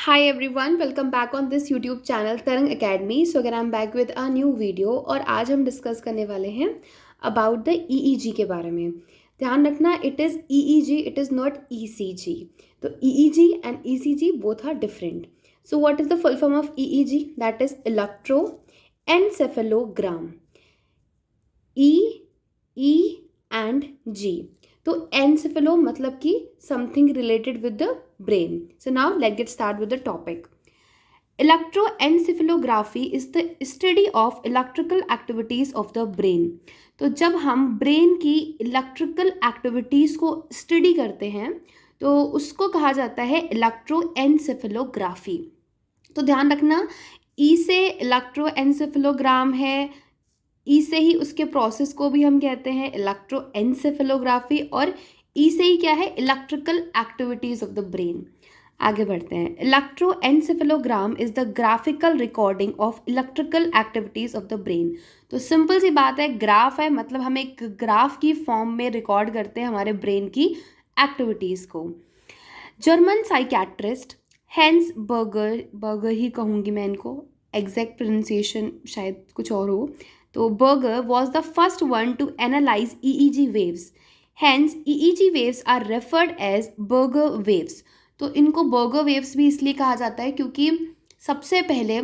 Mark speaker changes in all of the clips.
Speaker 1: Hi everyone, welcome back on this YouTube channel Tarang Academy. So again I'm back with a new video और आज हम discuss करने वाले हैं about the EEG के बारे में. ध्यान रखना it is EEG, it is not ECG. तो EEG and ECG both are different. So what is the full form of EEG? That is electroencephalogram. E, E and G. तो encephalo मतलब कि something related with the brain. So now let's get start with the topic. Electroencephalography is the study of electrical activities of the brain. तो जब हम brain की electrical activities को study करते हैं तो उसको कहा जाता है इलेक्ट्रोएन्सेफेलोग्राफी. तो ध्यान रखना, ई से इलेक्ट्रोएन्सेफेलोग्राम है, ई से ही उसके प्रोसेस को भी हम कहते हैं इलेक्ट्रोएन्सेफेलोग्राफी, और ई से ही क्या है, electrical activities of the brain. आगे बढ़ते हैं. Electroencephalogram is the graphical recording of electrical activities of the brain. तो सिंपल सी बात है, ग्राफ है मतलब हम एक ग्राफ की फॉर्म में रिकॉर्ड करते हैं हमारे ब्रेन की एक्टिविटीज को. जर्मन साइकियाट्रिस्ट हेंस बर्गर ही कहूँगी मैं इनको, एग्जैक्ट प्रोनाउंसिएशन शायद कुछ और हो. तो burger was the first one to analyze EEG waves. Hence, EEG waves are referred as Berger waves. तो इनको बर्गर वेव्स भी इसलिए कहा जाता है क्योंकि सबसे पहले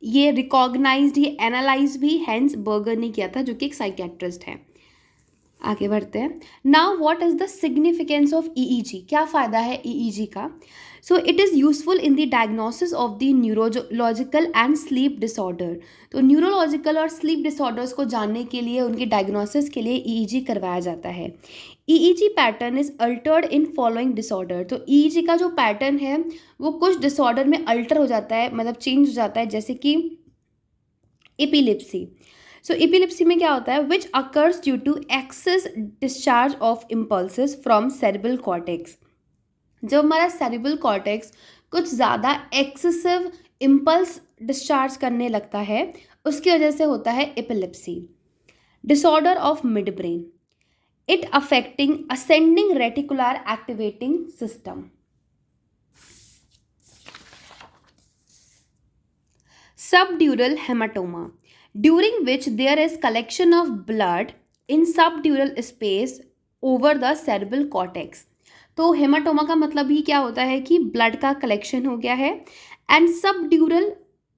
Speaker 1: ये रिकॉग्नाइज्ड, ये एनालाइज भी हेंस बर्गर ने किया था, जो कि एक साइकियाट्रिस्ट है. आगे बढ़ते हैं. Now what is the significance of EEG? क्या फ़ायदा है EEG का? So it is useful in the diagnosis of the neurological and sleep disorder. तो न्यूरोलॉजिकल और स्लीप डिसऑर्डर्स को जानने के लिए, उनके डायग्नोसिस के लिए EEG करवाया जाता है. EEG pattern is Altered in following disorder. तो EEG का जो पैटर्न है वो कुछ डिसऑर्डर में अल्टर हो जाता है, मतलब चेंज हो जाता है, जैसे कि एपिलेप्सी. सो एपिलेप्सी में क्या होता है, which occurs due to excess discharge of impulses from cerebral cortex. जब हमारा सेरेब्रल कॉर्टेक्स कुछ ज़्यादा एक्सेसिव इम्पल्स डिस्चार्ज करने लगता है, उसकी वजह से होता है epilepsy. Disorder of mid brain, it affecting ascending reticular activating system. Subdural haematoma, during which there is collection of blood in subdural space over the cerebral cortex. तो हेमाटोमा का मतलब ही क्या होता है कि ब्लड का कलेक्शन हो गया है, and subdural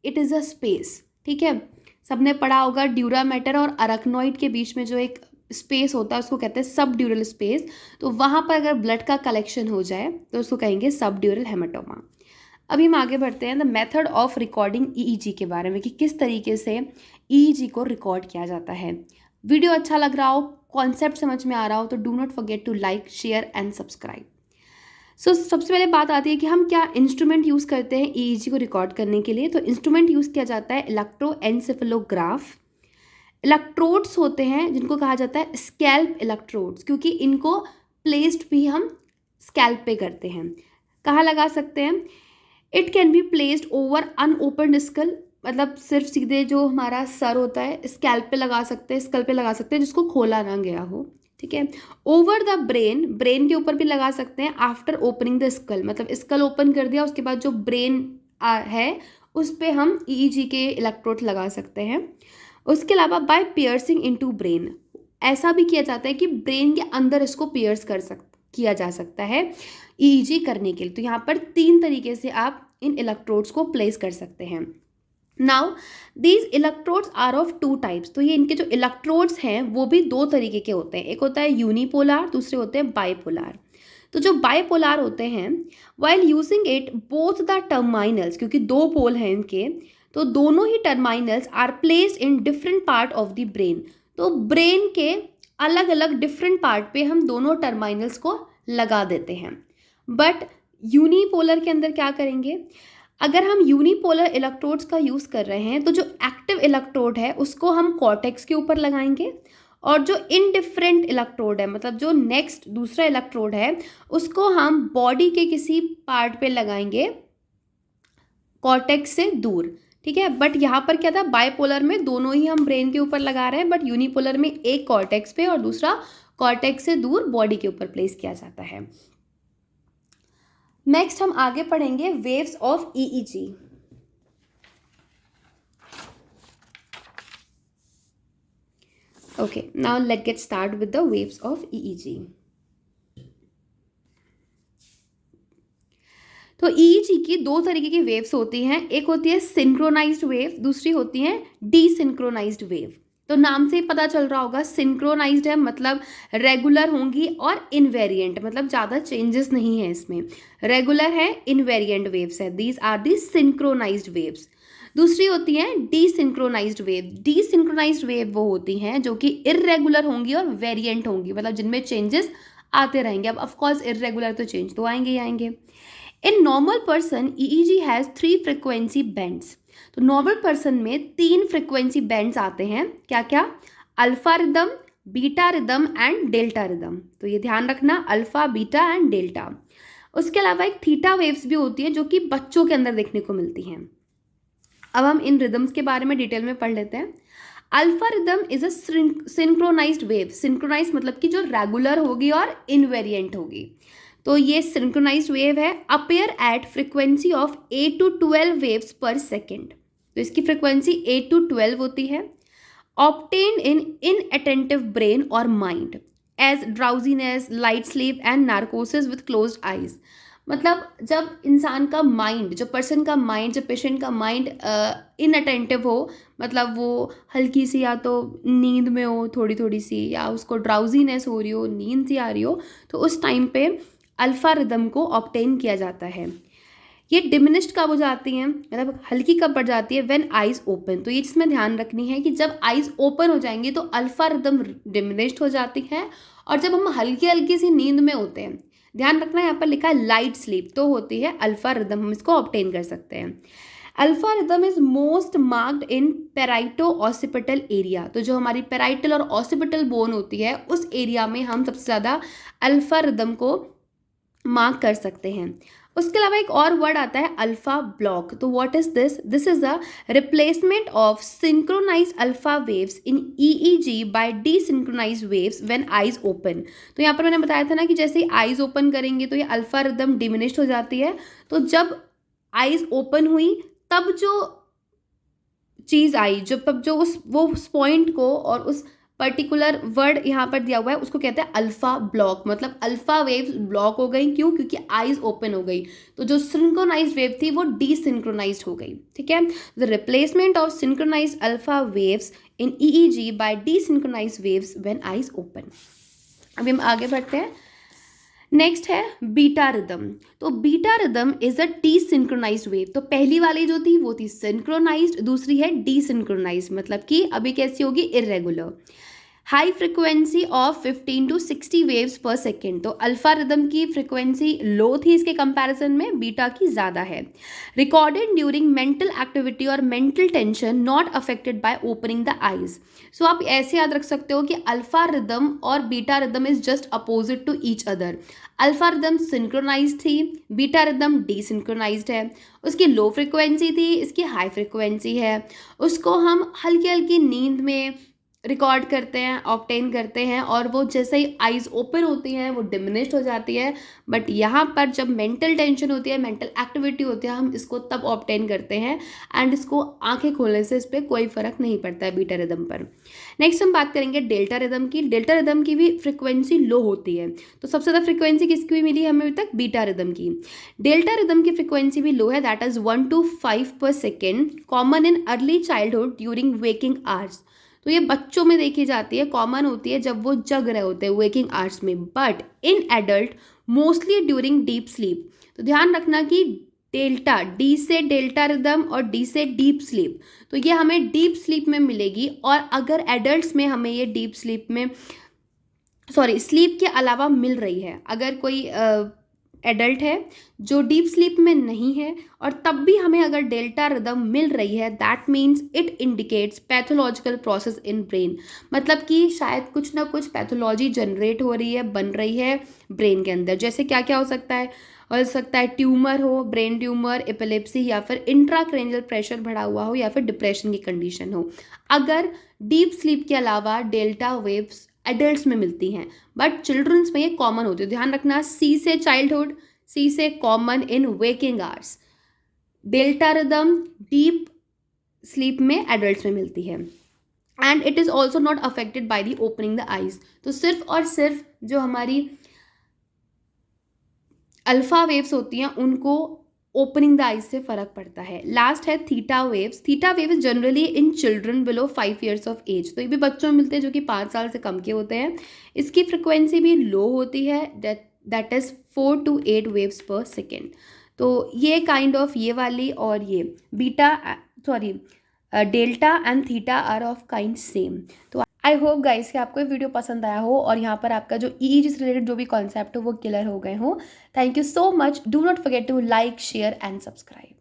Speaker 1: it is a space. ठीक है, सबने पढ़ा होगा ड्यूरा मैटर और अरकनॉइड के बीच में जो एक स्पेस होता है उसको कहते हैं सबड्यूरल स्पेस. तो वहाँ पर अगर ब्लड का कलेक्शन हो जाए तो उसको कहेंगे सबड्यूरल हेमाटोमा. अभी हम आगे बढ़ते हैं the method of recording EEG के बारे में, कि किस तरीके से EEG को रिकॉर्ड किया जाता है. वीडियो अच्छा लग रहा हो, कॉन्सेप्ट समझ में आ रहा हो तो do not forget to like, share and subscribe. So सबसे पहले बात आती है कि हम क्या इंस्ट्रूमेंट यूज़ करते हैं EEG को रिकॉर्ड करने के लिए. तो इंस्ट्रूमेंट यूज़ किया जाता है इलेक्ट्रोएन्सेफेलोग्राफ. इलेक्ट्रोड्स होते हैं जिनको कहा जाता है स्कैल्प इलेक्ट्रोड्स, क्योंकि इनको प्लेस्ड भी हम स्कैल्प पे करते हैं. कहाँ लगा सकते हैं? It can be placed over unopened skull, मतलब सिर्फ सीधे जो हमारा सर होता है स्कैल्प पे लगा सकते हैं, स्कल पे लगा सकते हैं जिसको खोला ना गया हो. ठीक है. ओवर द ब्रेन, ब्रेन के ऊपर भी लगा सकते हैं. आफ्टर ओपनिंग द स्कल, मतलब स्कल ओपन कर दिया, उसके बाद जो ब्रेन है उस पर हम EEG के इलेक्ट्रोड लगा सकते हैं. उसके अलावा बाय पियर्सिंग इनटू ब्रेन, ऐसा भी किया जाता है कि ब्रेन के अंदर इसको पियर्स किया जा सकता है EEG करने के लिए. तो यहाँ पर 3 तरीके से आप इन इलेक्ट्रोड्स को प्लेस कर सकते हैं. Now these electrodes are of 2 types. तो ये इनके जो इलेक्ट्रोड्स हैं वो भी 2 तरीके के होते हैं. एक होता है यूनिपोलार, दूसरे होते हैं बाइपोलार. तो जो बाइपोलार होते हैं, while using it both the terminals, क्योंकि 2 पोल हैं इनके, तो दोनों ही terminals are placed in different part of the brain. तो ब्रेन के अलग अलग डिफरेंट पार्ट पे हम दोनों टर्मिनल्स को लगा देते हैं. बट यूनिपोलर के अंदर क्या करेंगे, अगर हम यूनिपोलर इलेक्ट्रोड्स का यूज़ कर रहे हैं तो जो एक्टिव इलेक्ट्रोड है उसको हम कॉर्टेक्स के ऊपर लगाएंगे, और जो इनडिफरेंट इलेक्ट्रोड है, मतलब जो नेक्स्ट दूसरा इलेक्ट्रोड है, उसको हम बॉडी के किसी पार्ट पे लगाएंगे कॉर्टेक्स से दूर. ठीक है. बट यहाँ पर क्या था, बाइपोलर में दोनों ही हम ब्रेन के ऊपर लगा रहे हैं, बट यूनिपोलर में एक कॉर्टेक्स पे और दूसरा कॉर्टेक्स से दूर बॉडी के ऊपर प्लेस किया जाता है. नेक्स्ट हम आगे पढ़ेंगे waves of EEG. Okay, now let's get start with the waves of EEG. तो ईईजी की दो तरीके की वेव्स होती हैं, एक होती है सिंक्रोनाइज्ड वेव, दूसरी होती है डीसिंक्रोनाइज्ड वेव। तो नाम से ही पता चल रहा होगा, सिंक्रोनाइज्ड है मतलब रेगुलर होंगी, और इनवेरिएंट मतलब ज़्यादा चेंजेस नहीं है इसमें, रेगुलर है, इनवेरिएंट वेव्स है, these are the synchronized waves. दूसरी होती है डीसिंक्रोनाइज्ड वेव। डीसिंक्रोनाइज्ड वेव वो होती हैं जो कि इर्रेगुलर होंगी और वेरिएंट होंगी, मतलब जिनमें चेंजेस आते रहेंगे। अब ऑफकोर्स इर्रेगुलर तो चेंज तो आएंगे ही आएंगे। In normal person EEG has 3 frequency bands. तो नॉर्मल पर्सन में 3 फ्रिक्वेंसी बैंड्स आते हैं, क्या क्या? Alpha rhythm, beta rhythm and delta rhythm. तो ये ध्यान रखना, अल्फा, बीटा एंड डेल्टा। उसके अलावा एक थीटा वेव्स भी होती है जो कि बच्चों के अंदर देखने को मिलती हैं। अब हम इन रिदम्स के बारे में डिटेल में पढ़ लेते हैं। Alpha rhythm is a synchronized wave. Synchronize मतलब कि जो रेगुलर होगी और इनवेरिएंट होगी। तो ये सिंक्रोनाइज्ड वेव है, appear at frequency of 8 to 12 waves per second. तो इसकी फ्रिक्वेंसी 8 to 12 होती है। ऑब्टेन्ड इन इनअटेंटिव ब्रेन और mind as drowsiness, light sleep and narcosis with closed eyes. मतलब जब इंसान का माइंड, जो पर्सन का माइंड, जो पेशेंट का माइंड इनअटेंटिव हो, मतलब वो हल्की सी या तो नींद में हो थोड़ी थोड़ी सी, या उसको ड्राउजीनेस हो रही हो, नींद सी आ रही हो, तो उस टाइम पे अल्फा रिदम को ऑब्टेन किया जाता है। ये डिमिनिश्ड कब हो जाती हैं, मतलब हल्की कब पड़ जाती है? When eyes open. तो ये इसमें ध्यान रखनी है कि जब आइज ओपन हो जाएंगी तो अल्फा रिदम डिमिनिश्ड हो जाती है, और जब हम हल्की हल्की सी नींद में होते हैं, ध्यान रखना यहाँ पर लिखा है लाइट स्लीप, तो होती है अल्फा रिदम, हम इसको ऑब्टेन कर सकते हैं। Alpha rhythm is most marked in parieto occipital area. तो जो हमारी पेराइटल और ऑसिपिटल बोन होती है, उस एरिया में हम सबसे ज़्यादा अल्फा रिदम को मार्क कर सकते हैं। उसके अलावा एक और वर्ड आता है अल्फा ब्लॉक। तो what is this? This is a replacement of synchronised alpha waves in EEG by desynchronised waves when eyes open. तो यहाँ पर मैंने बताया था ना कि जैसे ही आइज ओपन करेंगे तो ये अल्फा रिदम डिमिनिश्ड हो जाती है। तो जब आइज ओपन हुई तब जो चीज़ आई, जब तब जो उस पॉइंट को और उस पर्टिकुलर वर्ड यहाँ पर दिया हुआ है उसको कहते हैं अल्फा ब्लॉक। मतलब अल्फा वेव्स ब्लॉक हो गई, क्यों? क्योंकि आइज ओपन हो गई, तो जो सिंक्रोनाइज्ड वेव थी वो डीसिंक्रोनाइज्ड हो गई। ठीक है, the replacement of synchronised alpha waves in EEG by desynchronised waves when eyes open. अभी हम आगे बढ़ते हैं। नेक्स्ट है बीटा रिदम। तो beta rhythm is a desynchronised wave. तो पहली वाली जो थी वो थी सिंक्रोनाइज्ड, दूसरी है डीसिंक्रोनाइज्ड, मतलब कि अभी कैसी होगी? Irregular. High frequency of 15 to 60 waves per second. तो अल्फा रिदम की फ्रिक्वेंसी लो थी इसके कंपैरिजन में, बीटा की ज़्यादा है। रिकॉर्डेड ड्यूरिंग मेंटल एक्टिविटी और mental tension, not affected by opening the eyes. So आप ऐसे याद रख सकते हो कि अल्फा रिदम और beta rhythm is just opposite to each other. Alpha rhythm synchronise थी, बीटा रिदम डीसिंक्रोनाइज्ड है। उसकी लो फ्रिक्वेंसी थी, इसकी हाई फ्रिक्वेंसी है। उसको हम हल्की हल्की नींद में रिकॉर्ड करते हैं, ऑब्टेन करते हैं, और वो जैसे ही आइज ओपन होती हैं वो डिमिनिश्ड हो जाती है। बट यहाँ पर जब मेंटल टेंशन होती है, मेंटल एक्टिविटी होती है, हम इसको तब ऑब्टेन करते हैं, एंड इसको आंखें खोलने से इस पर कोई फर्क नहीं पड़ता है बीटा रिदम पर। नेक्स्ट हम बात करेंगे डेल्टा रिदम की। डेल्टा रिदम की भी फ्रिक्वेंसी लो होती है। तो सबसे ज़्यादा फ्रिक्वेंसी किसकी भी मिली हमें अभी तक? बीटा रिदम की। डेल्टा रिदम की फ्रिक्वेंसी भी लो है, दैट इज 1 to 5 पर second, common in early childhood during waking hours. तो ये बच्चों में देखी जाती है, कॉमन होती है जब वो जग रहे होते हैं वेकिंग आवर्स में, but in adult mostly during deep sleep. तो ध्यान रखना कि डेल्टा, डी से डेल्टा रिदम और डी से डीप स्लीप, तो ये हमें डीप स्लीप में मिलेगी। और अगर एडल्ट्स में हमें ये डीप स्लीप में, सॉरी, स्लीप के अलावा मिल रही है, अगर कोई एडल्ट है जो डीप स्लीप में नहीं है और तब भी हमें अगर डेल्टा रिदम मिल रही है, that means it indicates pathological process in brain. मतलब कि शायद कुछ ना कुछ पैथोलॉजी जनरेट हो रही है, बन रही है ब्रेन के अंदर। जैसे क्या क्या हो सकता है? हो सकता है ट्यूमर हो, ब्रेन ट्यूमर, एपिलेप्सी, या फिर इंट्राक्रेनियल प्रेशर बढ़ा हुआ हो, या फिर डिप्रेशन की कंडीशन हो, अगर डीप स्लीप के अलावा डेल्टा वेव्स एडल्ट्स में मिलती हैं। बट चिल्ड्रंस में ये कॉमन होती है। ध्यान रखना, सी से चाइल्डहुड, सी से common in waking hours. Delta rhythm deep sleep में एडल्ट में मिलती है and it is also not affected by the opening the eyes. तो सिर्फ और सिर्फ जो हमारी अल्फा वेव्स होती हैं उनको ओपनिंग द आइज से फ़र्क पड़ता है। लास्ट है theta waves. Theta wave is generally in children below 5 years of age. तो ये भी बच्चों में मिलते हैं जो कि 5 साल से कम के होते हैं। इसकी फ्रिक्वेंसी भी लो होती है, that is 4 to 8 waves per second. तो ये काइंड ऑफ ये वाली और ये beta sorry delta and theta are of kind same. तो आई होप गाइस कि आपको ये वीडियो पसंद आया हो और यहाँ पर आपका जो ईईजी से रिलेटेड जो भी कॉन्सेप्ट हो वो क्लियर हो गए हो। Thank you so much. Do not forget to like share and subscribe.